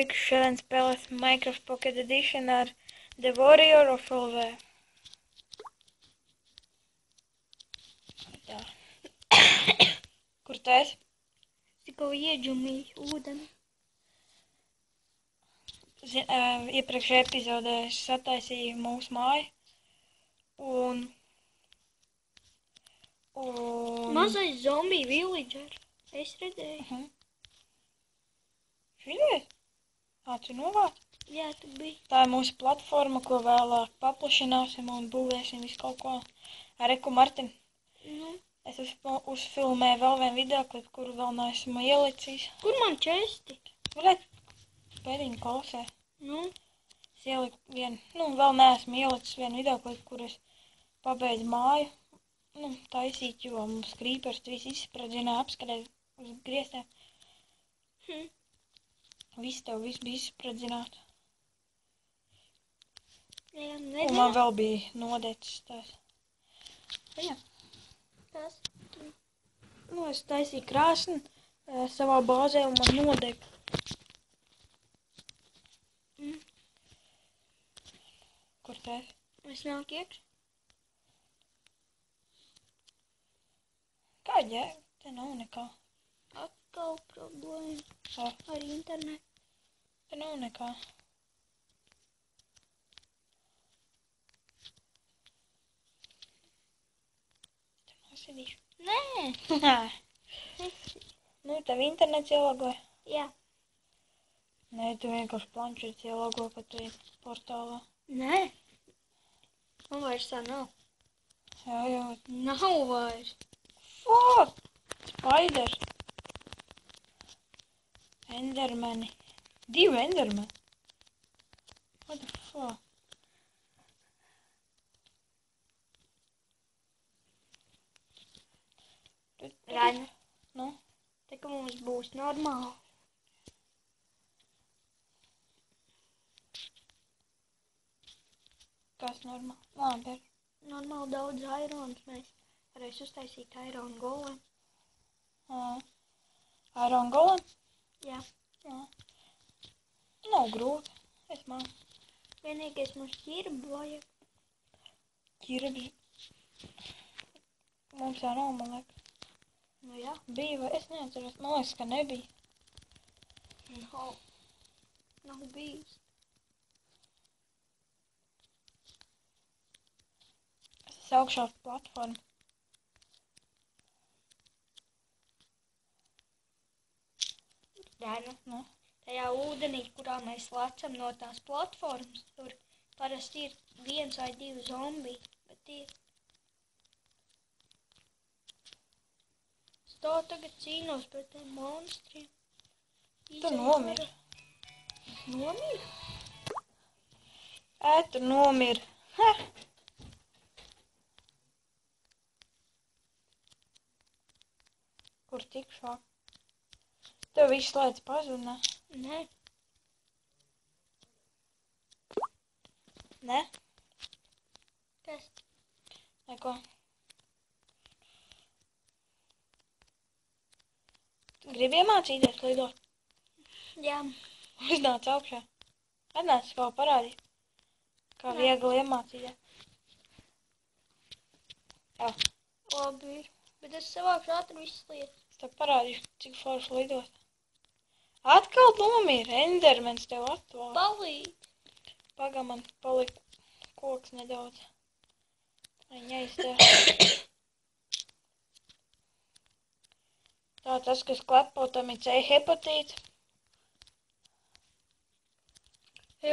Sveiks, šodien spēlēsim Minecraft Pocket Edition ar The Warrior of LV. Tā. Kur tu esi? Tikko iedžumīju ūdeni. Iepriekšējā epizodē es sataisīju mūsu māju. Mazais zombiju villager. Es redzēju. Šī? Tu novāc? Jā, tu biji. Tā ir mūsu platforma, ko vēlāk paplašināsim un būvēsim visu kaut ko. Reku, Martin, es uzfilmēju vēl vienu videoklipu, kuru vēl neesmu ielicis. Kur man česti? Varēt, pēdiņu klausē. Es ieliku vienu, vēl neesmu ielicis vienu videoklipu, kur es pabeidzu māju. Taisīt, jo mums krīpers viss izspradzināja, apskarēja uz griestiem. Viss tev bija izspradzināts. Jā, un man vēl bija nodecis tās. Jā. Tas? Es taisīju krāsni savā bāzē un man nodeg. Kur te esi? Es nāk iekš. Kāda? Te nav nekā. Atkal problēma ar internetu. Te nav nekā. Te nosīdīšu. Nē. Tev internets ielogoja? Jā. Nē, tu vienkārši planšets ielogo, ka tu ir portālā. Nē. Man vairs tā nav. Jā. Nav vairs. Fuck! Spiders! Endermani. 2 endermani. What the fuck? Raina. Te, ka mums būs normāli. Kas normāli? Labi. Normāli daudz irons mēs varēs uztaisīt iron golem. Iron golem? Jā. Nav grūti. Es māku. Vienīgais mums ķirbu vajag. Ķirbs. Mums jau nav, man liekas. Jā. Bija vai? Es neatceros. Man liekas, ka nebija. Nav bijis. Es esmu augšā uz platformu. Raina. Tajā ūdenī, kurā mēs lecam no tās platformas, tur parasti ir 1 vai 2 zombiji, bet ir. Es to tagad cīnos pret tiem monstriem. Tu nomiri. Nomiri? Tu nomiri. Kur tikšā? Tev viss lietas pazudina? Nē. Ne? Kas? Neko. Tu gribi iemācīties lidot? Jā. Uznāc augšā. Atnāc vēl parādīt. Kā viegli iemācīties. Jā. Labi. Bet es savākšu ātri visas lietas. Es tev parādīšu, cik forši lidot. Atkal nomira. Endermans tev atvēl. Palīdz. Pagā man palika koks nedaudz. Viņa aiztev. Tā tas, kas klepo, tam ir C hepatīts.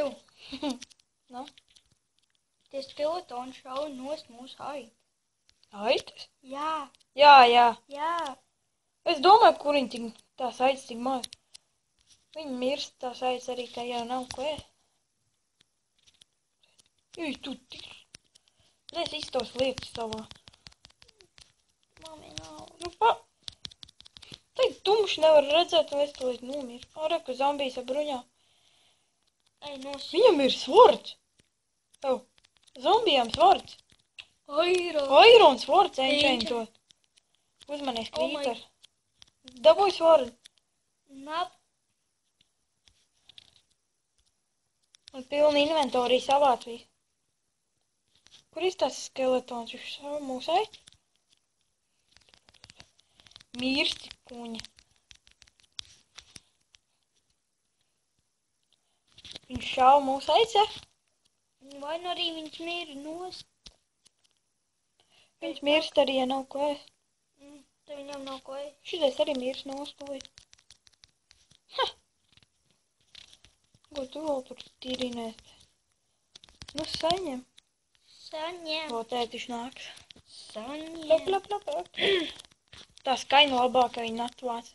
Ew. Tie skeletoni šauja nost mūsu aitu. Aitas? Jā. Jā. Es domāju, kur viņi tik tās aitas tik maz. Viņi mirst, tās aitas arī tajā nav ko ēst. Tu tik... Es iztos lietas savā. Mami nav. Te tumši nevar redzēt, un es to līdz nomiru. Reku zombijas ar bruņā. Viņam ir svords. Zombijām svords. Iron svords, enchantot. Uzmanies, krīper. Dabūj svordu. Nap. Un pilna inventorija savāc visu. Kur ir tas skeletons? Viņš šauj mūsu aici? Mirsti kuņa. Viņš šauj mūsu aici, ja? Vai nu arī viņš mīra nost? Viņš mirst arī, ja nav ko ēst. Te viņam nav ko ēst. Šitais arī mirst nostulīt. Ha! Ko tu vēl tur tīrinēt? Nu, saņem. Saņem. Vēl tētiš nāks. Saņem. Lop, lop, lop, lop. Tā skaņa labāka viņa atvāc.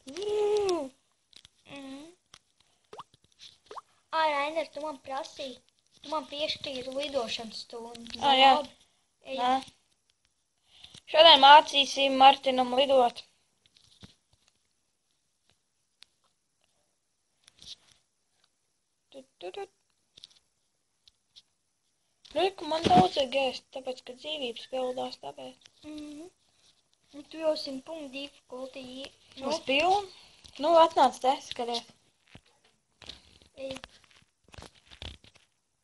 Rainer, tu man prasīji. Tu man piešķīri lidošanas stundu. Jā. Nā. Šodien mācīsim Martinam lidot. Reku, man daudz ir gēst, tāpēc, ka dzīvības pildās, tāpēc. Un tu jau 100 punktu difficulty. Uz pilnu? Nu, atnāc te, skaties.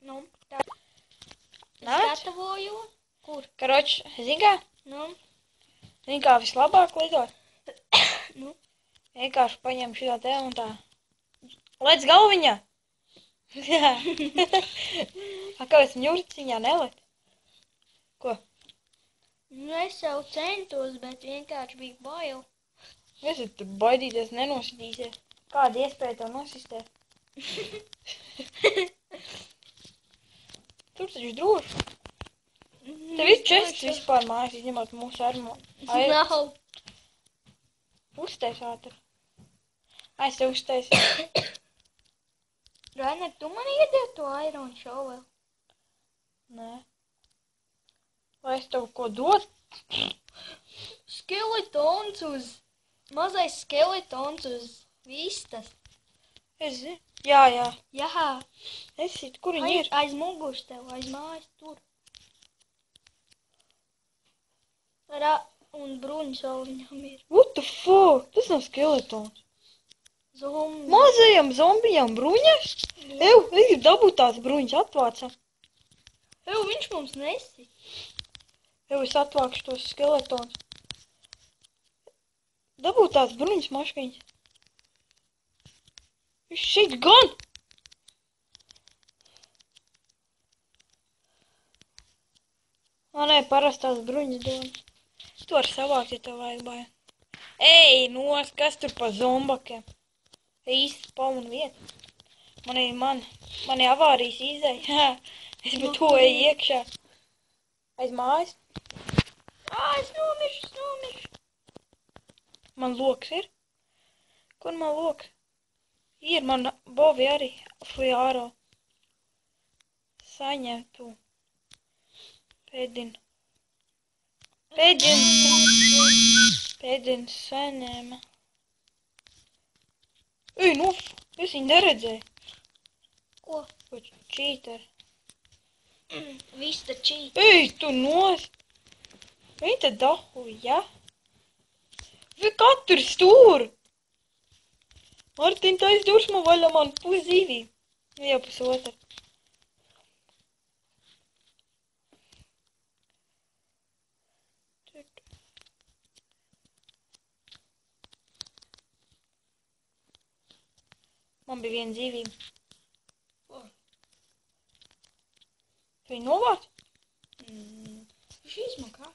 Nu, tā. Nāc? Gatavoju. Kur? Karoč, zini kā? Nu. Zini kā vislabāk lidot? Nu. Vienkārši paņem šitā te un tā. Lec galviņā! Jā. Kāpēc ņurciņā nelet? Ko? Nu, es jau centos, bet vienkārši bija bail. Es tur baidīties nenosīdīsies. Kāda iespēja tev nosistēt? Tur taču droši. Tev ir čests vispār mājas, izņemot mūsu armo. Nav. Uztais ātri. Es tev uztais. Rainer, tu man iedēji to Iron Shovel? Nē. Lai es tev ko dod? Skeletons uz... Mazais skeletons uz vistas. Es zinu. Jā. Jā. Esit, kur viņi ir? Aiz muguras tev, aiz mājas tur. Un bruņas vēl viņam ir. What the fuck? Tas nav skeletons. Zombi. Mazajam zombijam bruņas? Ew, es gribu dabūt tās bruņas, atvācam. Viņš mums nesit. Ew, es atvākšu tos skeletons. Dabūt tās bruņas maškiņas. Viņš šeit gan! Nē, parastās bruņas dod. Tu vari savākt, ja tev vajag baigi. Ej, nos, kas tur pa zombakiem? Īsti spauna vieta. Mani avārijas izdeja. Es bet to eju iekšā. Aiz mājas. Es nomiršu. Man loks ir? Kur man loks? Ir, man bovi arī. Fujāro. Saņem tu. Pēdins saņēma. Ej, nu, es viņu neredzēju. Ko? Ko čīteri? Viss tā čīt. Ej, tu nos! Viņi te dahu, ja? Vai katru stūru? Martin, tais dursmu vaļā man pusdzīvību. Jau pusotra. Man bija viena dzīvība. Tu viņu novāc? Viņš izmakā.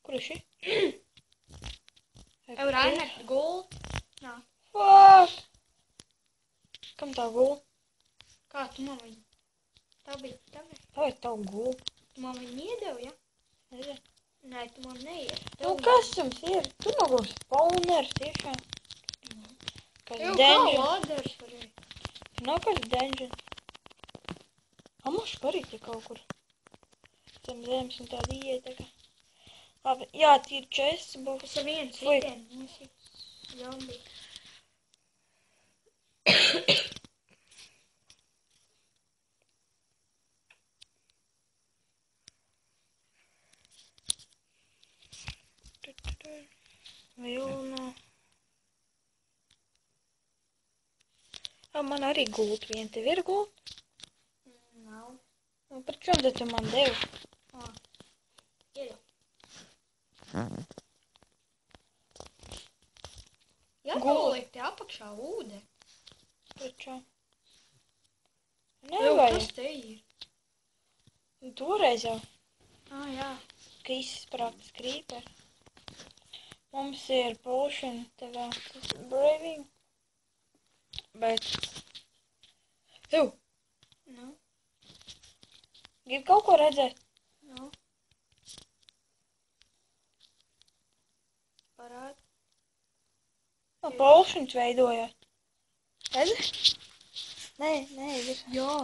Kur ir šī? Rainer, gulta. Nā. Fuck! Kam tā gulta? Kā tu man viņu? Tā bija tava. Tā ir tavu gulta. Tu man viņu iedevi, ja? Nezinu. Nē, tu man neiet. Nu, kas jums ir? Tu nav būs spawners tiešām. Kas Jau kā dungeon? laders varēja. Tu nav kas dungeon. Amoši parīt ja kaut kur. Zem zemes un tāda ieteka. Labi, jā, tīri čests būs. Tas ir viens Fui. iten. Mums ir zombi. Vilna. Man arī gulta vien. Tev ir gulta? Un par čom tad tu man devi? Ir jau. Jānoliek te apakšā ūdeni. Par čom? Kas Nevajag. te ir? Toreiz jau, Jā. ka izsprāgtas krīperi. Mums ir potion, tev vēl tas braving. Bet... Ew! Nu, Gribi kaut ko redzēt? nu. Parād. No, potions veidojās. Redzi? Nē, viss. Jā.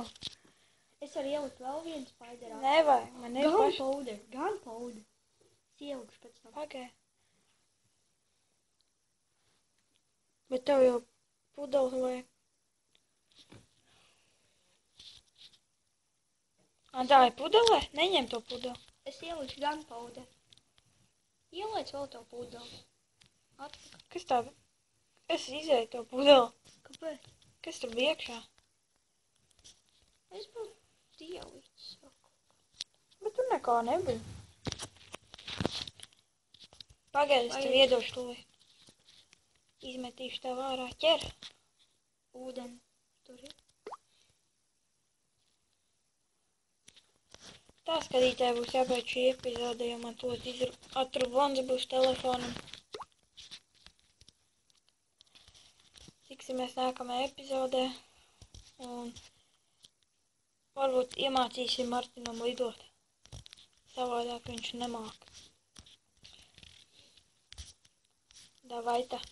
Es varu ielikt vēl vienu spaiderā. Nevajag, man ir paši. Gan powder. Es ielikšu pēc tam. Pagaid. Bet tev jau pudeli vajag. Tā ir pudelē? Neņem to pudeli. Es ielikšu gan powder. Ieliec vēl to pudeli. Atpakaļ. Kas tā? Es izēju to pudeli. Kāpēc? Kas tur bija iekšā? Es būtu ielicis. Bet tur nekā nebija. Pagaid, es tev iedošu tūlīt. Izmetīšu tev ārā ķer. Ūdeni. Tur ir. Tā skatītāji būs jābeidz šī epizode, jo man tūlīt atrubons būs telefonam. Tiksimies nākamajā epizodē. Un varbūt iemācīsim Martinam lidot. Savādāk viņš nemāk. Davai tā.